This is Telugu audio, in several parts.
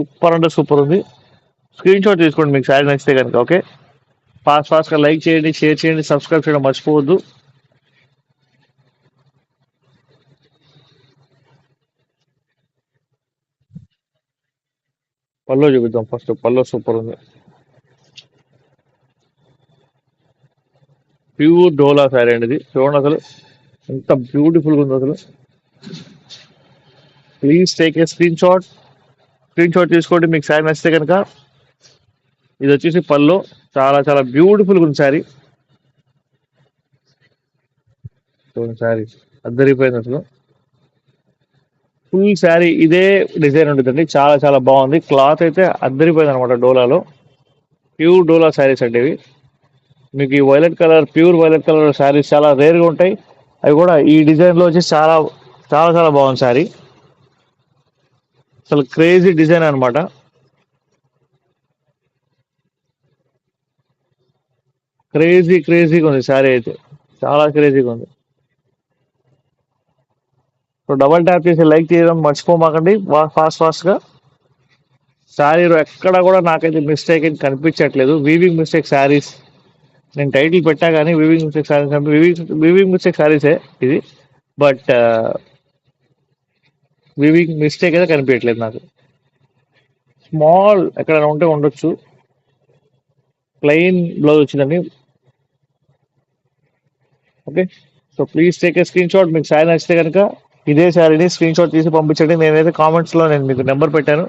సూపర్ అంటే సూపర్ ఉంది. స్క్రీన్ షాట్ తీసుకోండి మీకు శారీ నచ్చితే కనుక. ఓకే, ఫాస్ట్గా లైక్ చేయండి, షేర్ చేయండి, సబ్స్క్రైబ్ చేయడం మర్చిపోవద్దు. పల్లో చూపిద్దాం ఫస్ట్. పల్లో సూపర్ ఉంది. ప్యూర్ డోలా శారీ అండి ఇది. చూడండి అసలు ఎంత బ్యూటిఫుల్గా ఉంది అసలు. Please take a screen shot. Screen shot తీసుకోండి మీకు శారీ నచ్చితే కనుక. ఇది వచ్చేసి పల్లో, చాలా చాలా బ్యూటిఫుల్గా ఉంది శారీ. చూడండి శారీ అద్దరిపోయింది అసలు. ఫుల్ శారీ ఇదే డిజైన్ ఉంటుందండి, చాలా చాలా బాగుంది. క్లాత్ అయితే అద్దరిపోయింది అనమాట డోలాలో. ప్యూర్ డోలా శారీస్ అండి ఇవి. మీకు ఈ violet colour, pure violet colour saris చాలా రేర్గా ఉంటాయి. అవి కూడా ఈ డిజైన్లో వచ్చి చాలా చాలా చాలా బాగుంది శారీ. అసలు క్రేజీ డిజైన్ అనమాట. క్రేజీగా ఉంది శారీ అయితే, చాలా క్రేజీగా ఉంది. సో డబల్ ట్యాప్ చేసి లైక్ చేయడం మర్చిపోమాకండి ఫాస్ట్గా. శారీలో ఎక్కడ కూడా నాకైతే మిస్టేక్ ఏం కనిపించట్లేదు. వీవింగ్ మిస్టేక్ శారీస్ నేను టైటిల్ పెట్టా కానీ weaving mistake saris weaving mistake శారీసే ఇది. బట్ వీవింగ్ మిస్టేక్ అయితే కనిపించట్లేదు నాకు. స్మాల్ ఎక్కడైనా ఉంటే ఉండొచ్చు. ప్లెయిన్ బ్లౌజ్ వచ్చిందండి. Okay, so please take a screen shot. మీకు శారీ నచ్చితే కనుక ఇదే శారీని స్క్రీన్ షాట్ తీసి పంపించండి. నేనైతే కామెంట్స్లో నేను మీకు నెంబర్ పెట్టాను,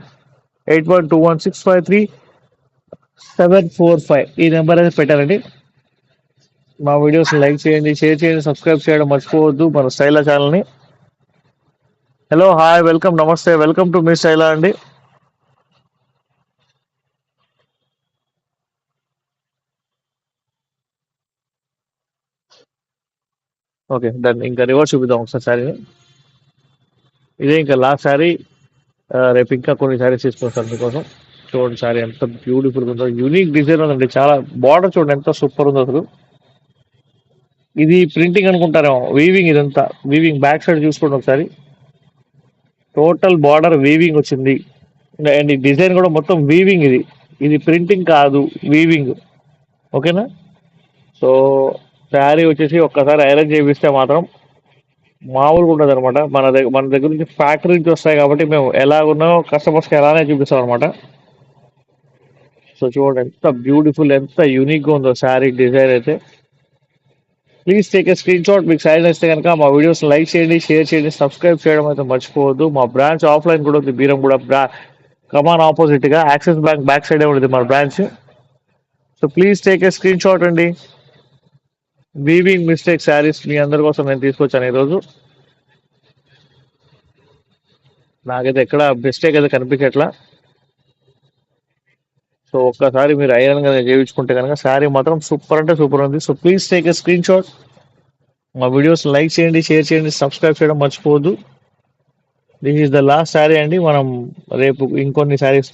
8121653745. ఈ నెంబర్ అయితే పెట్టానండి. మా వీడియోస్ లైక్ చేయండి, షేర్ చేయండి, సబ్స్క్రైబ్ చేయడం మర్చిపోవద్దు మన స్టైలా ఛానల్ని. హలో, హాయ్, వెల్కమ్, నమస్తే, వెల్కమ్ టు మీ స్టైలా అండి. Okay done. ఇంకా రివర్స్ చూపిద్దాం ఒకసారి శారీని. ఇదే ఇంకా లాస్ట్ శారీ. రేపు ఇంకా కొన్ని శారీస్ తీసుకొస్తాను మీకోసం. చూడండి శారీ ఎంత బ్యూటిఫుల్గా ఉందో, యూనిక్ డిజైన్ ఉందండి. చాలా బార్డర్ చూడండి ఎంత సూపర్ ఉందో అసలు. ఇది ప్రింటింగ్ అనుకుంటారేమో, వీవింగ్ ఇదంతా. వీవింగ్ బ్యాక్ సైడ్ చూసుకోండి ఒకసారి. టోటల్ బార్డర్ వీవింగ్ వచ్చింది. అండ్ ఈ డిజైన్ కూడా మొత్తం వీవింగ్. ఇది ఇది ప్రింటింగ్ కాదు, వీవింగ్. ఓకేనా. సో శారీ వచ్చేసి ఒక్కసారి ఐరన్ చేపిస్తే మాత్రం మామూలుగా ఉండదు అనమాట. మన దగ్గర నుంచి ఫ్యాక్టరీ నుంచి వస్తాయి కాబట్టి మేము ఎలాగున్నో కస్టమర్స్కి ఎలానే చూపిస్తాం అనమాట. సో చూడండి ఎంత బ్యూటిఫుల్, ఎంత యూనిక్గా ఉందో శారీ డిజైన్ అయితే. Please take a screen shot. మీకు శారీ నచ్చితే కనుక మా వీడియోస్ లైక్ చేయండి, షేర్ చేయండి, సబ్స్క్రైబ్ చేయడం అయితే మర్చిపోవద్దు. మా బ్రాంచ్ ఆఫ్లైన్ కూడా ఉంది, బీరంగూడ కమాన్ ఆపోజిట్గా యాక్సిస్ బ్యాంక్ బ్యాక్ సైడే ఉంటుంది మన branch. So please take a screen shot అండి. వీవింగ్ మిస్టేక్ శారీస్ మీ అందరి కోసం నేను తీసుకొచ్చాను ఈరోజు. నాకైతే ఎక్కడ మిస్టేక్ అయితే కనిపించట్లా. సో ఒక్కసారి మీరు ఐరన్ గా చేయించుకుంటే కనుక శారీ మాత్రం సూపర్ అంటే సూపర్ ఉంది. So please take a screen shot. మా వీడియోస్ లైక్ చేయండి, షేర్ చేయండి, సబ్స్క్రైబ్ చేయడం మర్చిపోవద్దు. This is the last sari అండి. మనం రేపు ఇంకొన్ని శారీస్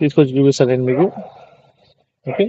తీసుకొచ్చి చూపిస్తాను నేను మీకు. ఓకే.